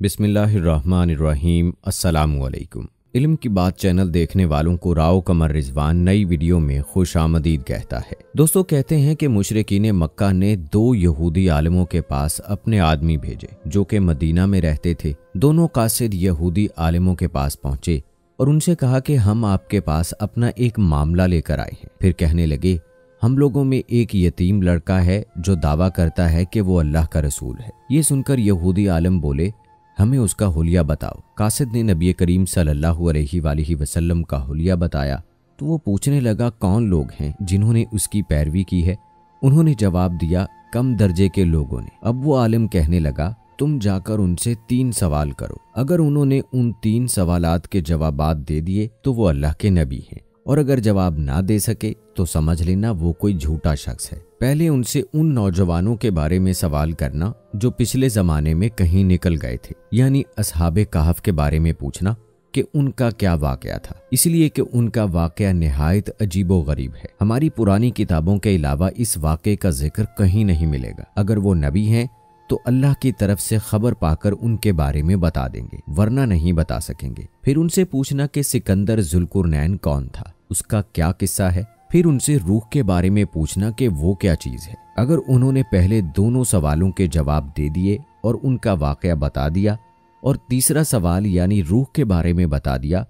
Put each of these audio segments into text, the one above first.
बिस्मिल्लाहिर्रहमानिर्रहीम। अस्सलामुअलैकुम। इल्म की बात चैनल देखने वालों को राव कमर रिजवान नई वीडियो में खुश आमदीद कहता है। दोस्तों, कहते हैं कि मुशरिकीन मक्का ने 2 यहूदी आलिमों के पास अपने आदमी भेजे जो कि मदीना में रहते थे। दोनों कासिद यहूदी आलिमों के पास पहुंचे और उनसे कहा कि हम आपके पास अपना एक मामला लेकर आए हैं। फिर कहने लगे, हम लोगों में एक यतीम लड़का है जो दावा करता है कि वो अल्लाह का रसूल है। ये सुनकर यहूदी आलिम बोले, हमें उसका हुलिया बताओ। कासिद ने नबी करीम सल्लल्लाहु अलैहि वसल्लम का हुलिया बताया तो वो पूछने लगा, कौन लोग हैं जिन्होंने उसकी पैरवी की है? उन्होंने जवाब दिया, कम दर्जे के लोगों ने। अब वो आलिम कहने लगा, तुम जाकर उनसे 3 सवाल करो। अगर उन्होंने उन 3 सवालात के जवाबात दे दिए तो वो अल्लाह के नबी हैं, और अगर जवाब ना दे सके तो समझ लेना वो कोई झूठा शख्स है। पहले उनसे उन नौजवानों के बारे में सवाल करना जो पिछले जमाने में कहीं निकल गए थे, यानी असहाबे कहफ के बारे में पूछना कि उनका क्या वाकया था, इसलिए कि उनका वाकया निहायत अजीबो गरीब है। हमारी पुरानी किताबों के अलावा इस वाकये का जिक्र कहीं नहीं मिलेगा। अगर वो नबी हैं तो अल्लाह की तरफ से खबर पाकर उनके बारे में बता देंगे, वरना नहीं बता सकेंगे। फिर उनसे पूछना कि सिकंदर जुल्कुरनैन कौन था, उसका क्या किस्सा है। फिर उनसे रूह के बारे में पूछना कि वो क्या चीज है। अगर उन्होंने पहले दोनों सवालों के जवाब दे दिए और उनका वाकया बता दिया और तीसरा सवाल यानी रूह के बारे में बता दिया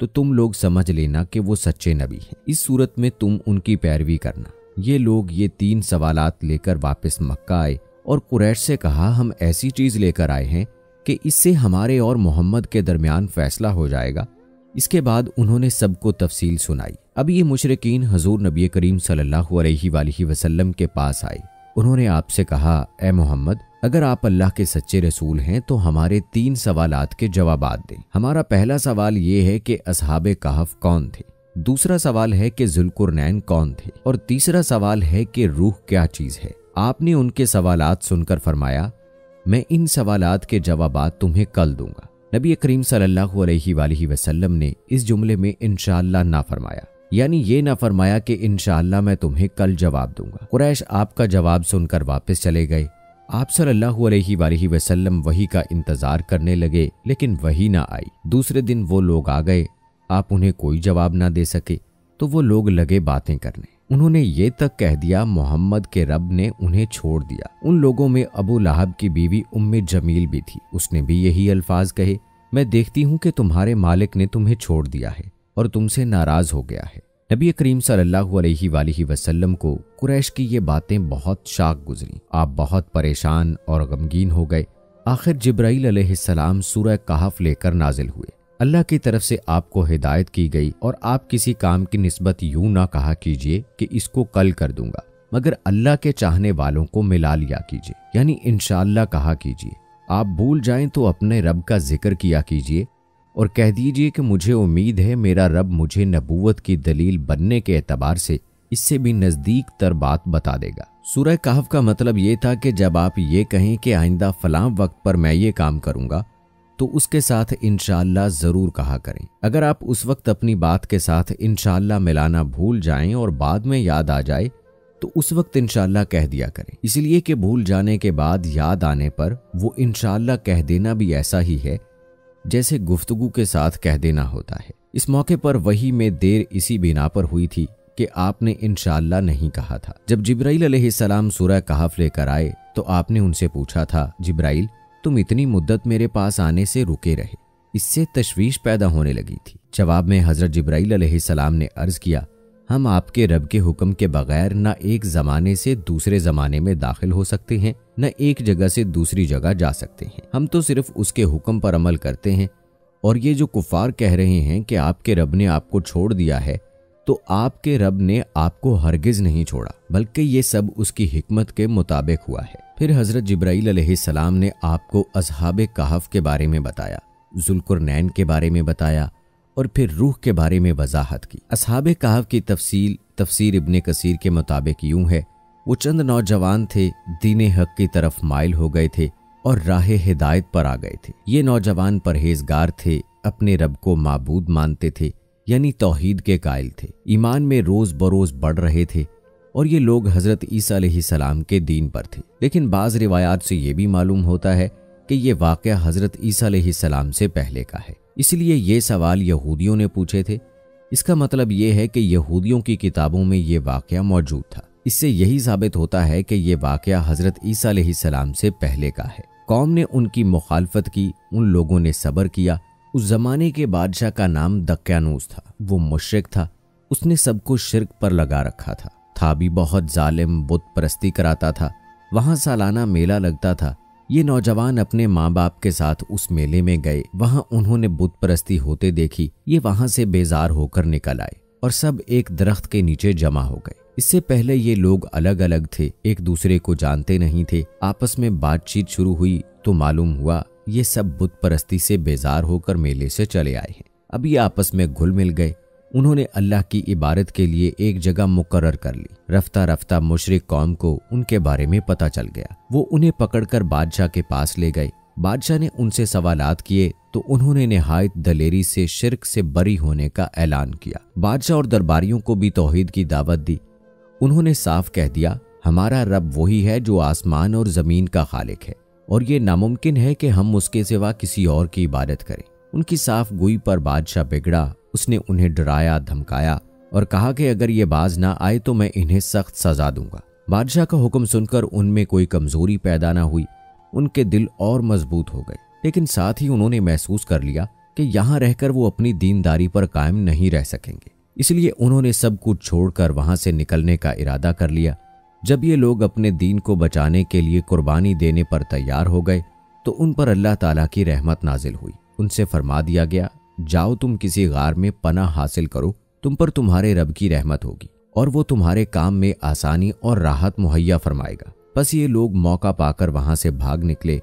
तो तुम लोग समझ लेना कि वो सच्चे नबी हैं। इस सूरत में तुम उनकी पैरवी करना। ये लोग ये 3 सवालात लेकर वापस मक्का आए और कुरैश से कहा, हम ऐसी चीज लेकर आए हैं कि इससे हमारे और मोहम्मद के दरमियान फैसला हो जाएगा। इसके बाद उन्होंने सबको तफसील सुनाई। अब ये मुशरिकीन हजूर नबी करीम सल्लल्लाहु अलैहि वसल्लम के पास आए। उन्होंने आपसे कहा, ए मोहम्मद, अगर आप अल्लाह के सच्चे रसूल हैं तो हमारे 3 सवालात के जवाबात दें। हमारा पहला सवाल ये है कि असहाबे कहफ कौन थे, दूसरा सवाल है कि जुल्कुरनैन कौन थे, और तीसरा सवाल है कि रूह क्या चीज है। आपने उनके सवालात सुनकर फरमाया, मैं इन सवालात के जवाबात तुम्हें कल दूंगा। नबी करीम सल्लल्लाहु अलैहि वसल्लम ने इस जुमले में इंशाअल्लाह ना फरमाया, यानी ये ना फरमाया कि इंशाअल्लाह मैं तुम्हें कल जवाब दूंगा। कुरैश आपका जवाब सुनकर वापस चले गए। आप सल्लल्लाहु अलैहि वसल्लम वही का इंतजार करने लगे, लेकिन वही ना आई। दूसरे दिन वो लोग आ गए, आप उन्हें कोई जवाब ना दे सके तो वो लोग लगे बातें करने। उन्होंने ये तक कह दिया, मोहम्मद के रब ने उन्हें छोड़ दिया। उन लोगों में अबू लहब की बीवी उम्मे जमील भी थी। उसने भी यही अल्फाज कहे, मैं देखती हूँ कि तुम्हारे मालिक ने तुम्हें छोड़ दिया है और तुमसे नाराज हो गया है। नबी करीम सल्लल्लाहु अलैहि वसल्लम को कुरैश की ये बातें बहुत शाक गुजरी। आप बहुत परेशान और गमगीन हो गए। आखिर जिब्राइल अलैहिस्सलाम सूरह कहफ लेकर नाजिल हुए। अल्लाह की तरफ से आपको हिदायत की गई और आप किसी काम की निस्बत यूं ना कहा कीजिए कि इसको कल कर दूंगा, मगर अल्लाह के चाहने वालों को मिला लिया कीजिए, यानी इंशाअल्लाह कहा कीजिए। आप भूल जाएं तो अपने रब का जिक्र किया कीजिए और कह दीजिए कि मुझे उम्मीद है मेरा रब मुझे नबूवत की दलील बनने के एतबार से इससे भी नजदीक तर बात बता देगा। सूरह कहफ का मतलब ये था कि जब आप ये कहें कि आइंदा फलां वक्त पर मैं ये काम करूंगा तो उसके साथ इंशाअल्लाह जरूर कहा करें। अगर आप उस वक्त अपनी बात के साथ इंशाअल्लाह मिलाना भूल जाएं और बाद में याद आ जाए तो उस वक्त इंशाअल्लाह कह दिया करें, इसलिए कि भूल जाने के बाद याद आने पर वो इंशाअल्लाह कह देना भी ऐसा ही है जैसे गुफ्तगू के साथ कह देना होता है। इस मौके पर वही में देर इसी बिना पर हुई थी कि आपने इंशाअल्लाह नहीं कहा था। जब जिब्राइल अलैहिस्सलाम सूरह कहफ लेकर आए तो आपने उनसे पूछा था, जिब्राइल, तुम इतनी मुद्दत मेरे पास आने से रुके रहे, इससे तशवीश पैदा होने लगी थी। जवाब में हजरत जिब्राइल अलैहिस्सलाम ने अर्ज किया, हम आपके रब के हुक्म के बगैर न एक जमाने से दूसरे जमाने में दाखिल हो सकते हैं, न एक जगह से दूसरी जगह जा सकते हैं। हम तो सिर्फ उसके हुक्म पर अमल करते हैं। और ये जो कुफार कह रहे हैं कि आपके रब ने आपको छोड़ दिया है, तो आपके रब ने आपको हरगिज नहीं छोड़ा, बल्कि ये सब उसकी हिकमत के मुताबिक हुआ है। फिर हजरत जिब्राइल अलैहिस्सलाम ने आपको असहाबे कहफ के बारे में बताया, जुल्कुरनैन के बारे में बताया और फिर रूह के बारे में वजाहत की। असहाबे कहफ की तफसीर इब्ने कसीर के मुताबिक यूं है, वो चंद नौजवान थे, दीन हक की तरफ माइल हो गए थे और राह हिदायत पर आ गए थे। ये नौजवान परहेजगार थे, अपने रब को माबूद मानते थे, यानी तौहीद के कायल थे, ईमान में रोज बरोज बढ़ रहे थे और ये लोग हजरत ईसा अलैहिस्सलाम के दीन पर थे। लेकिन बाज़ रिवायात से ये भी मालूम होता है कि ये वाक़या हज़रत ईसा अलैहिस्सलाम से पहले का है, इसलिए ये सवाल यहूदियों ने पूछे थे। इसका मतलब ये है कि यहूदियों की किताबों में ये वाक़या मौजूद था। इससे यही साबित होता है कि ये वाक़या हज़रत ईसा अलैहिस्सलाम से पहले का है। कौम ने उनकी मुखालफत की, उन लोगों ने सब्र किया। उस ज़माने के बादशाह का नाम दक्यानूस था। वो मुशरिक था, उसने सबको शिर्क पर लगा रखा था भी बहुत जालिम, बुत परस्ती कराता था। वहाँ सालाना मेला लगता था। ये नौजवान अपने माँ बाप के साथ उस मेले में गए। वहाँ उन्होंने बुत परस्ती होते देखी। ये वहाँ से बेजार होकर निकल आए और सब एक दरख्त के नीचे जमा हो गए। इससे पहले ये लोग अलग अलग थे, एक दूसरे को जानते नहीं थे। आपस में बातचीत शुरू हुई तो मालूम हुआ ये सब बुत परस्ती से बेजार होकर मेले से चले आए हैं। अब ये आपस में घुल मिल गए। उन्होंने अल्लाह की इबादत के लिए एक जगह मुकर्रर कर ली। रफ्ता रफ्ता मुशरिक कौम को उनके बारे में पता चल गया। वो उन्हें पकड़कर बादशाह के पास ले गए। बादशाह ने उनसे सवालात किए तो उन्होंने निहायत दलेरी से शिर्क से बरी होने का ऐलान किया। बादशाह और दरबारियों को भी तौहीद की दावत दी। उन्होंने साफ कह दिया, हमारा रब वही है जो आसमान और ज़मीन का खालिक है और ये नामुमकिन है कि हम उसके सिवा किसी और की इबादत करें। उनकी साफ गोई पर बादशाह बिगड़ा। उसने उन्हें डराया, धमकाया और कहा कि अगर ये बाज ना आए तो मैं इन्हें सख्त सजा दूंगा। बादशाह का हुक्म सुनकर उनमें कोई कमजोरी पैदा ना हुई। उनके दिल और मजबूत हो गए, लेकिन साथ ही उन्होंने महसूस कर लिया कि यहाँ रहकर वो अपनी दीनदारी पर कायम नहीं रह सकेंगे। इसलिए उन्होंने सब कुछ छोड़कर वहां से निकलने का इरादा कर लिया। जब ये लोग अपने दीन को बचाने के लिए कुर्बानी देने पर तैयार हो गए तो उन पर अल्लाह ताला की रहमत नाजिल हुई। उनसे फरमा दिया गया, जाओ तुम किसी गार में पनाह हासिल करो, तुम पर तुम्हारे रब की रहमत होगी और वो तुम्हारे काम में आसानी और राहत मुहैया फरमाएगा। बस ये लोग मौका पाकर वहां से भाग निकले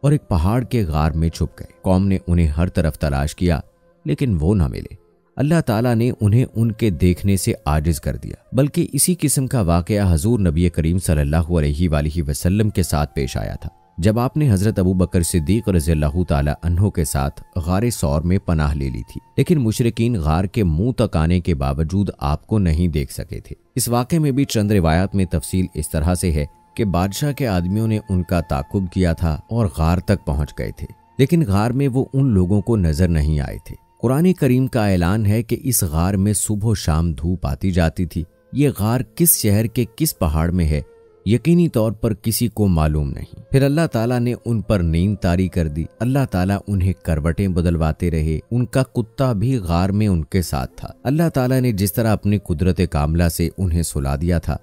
और एक पहाड़ के गार में छुप गए। कौम ने उन्हें हर तरफ तलाश किया लेकिन वो ना मिले। अल्लाह ताला ने उन्हें उनके देखने से आजिज कर दिया। बल्कि इसी किस्म का वाकया हजूर नबी करीम सल्लल्लाहु अलैहि वसल्लम के साथ पेश आया था, जब आपने हजरत अबू बकर सिद्दीक रज़ियल्लाहु ताला अन्हु के साथ गारे सौर में पनाह ले ली थी। लेकिन मुशरिकीन गार के मुंह तक आने के बावजूद आपको नहीं देख सके थे। इस वाक़े में भी चंद रिवायात में तफसील इस तरह से है कि बादशाह के आदमियों ने उनका ताकुब किया था और गार तक पहुंच गए थे, लेकिन गार में वो उन लोगों को नजर नहीं आए थे। कुरान करीम का ऐलान है कि इस गार में सुबह शाम धूप आती जाती थी। ये गार किस शहर के किस पहाड़ में है यकीनी तौर पर किसी को मालूम नहीं। फिर अल्लाह ताला ने उन पर नींद तारी कर दी। अल्लाह ताला उन्हें करवटें बदलवाते रहे। उनका कुत्ता भी गार में उनके साथ था। अल्लाह ताला ने जिस तरह अपनी कुदरत कामला से उन्हें सुला दिया था,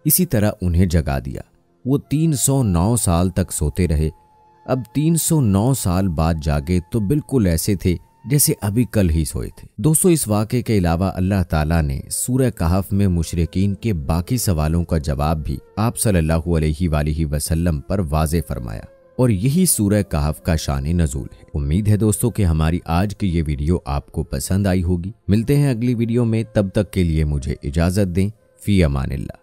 इसी तरह उन्हें जगा दिया। वो 309 साल तक सोते रहे। अब 309 साल बाद जागे तो बिल्कुल ऐसे थे जैसे अभी कल ही सोए थे। दोस्तों, इस वाक़े के अलावा अल्लाह ताला ने सूरह कहफ में मुशरिकीन के बाकी सवालों का जवाब भी आप सल्लल्लाहु अलैहि वसल्लम पर वाज़े फरमाया और यही सूरह कहफ का शान नज़ूल है। उम्मीद है दोस्तों कि हमारी आज की ये वीडियो आपको पसंद आई होगी। मिलते हैं अगली वीडियो में, तब तक के लिए मुझे इजाज़त दें। फी अमानिल्लाह।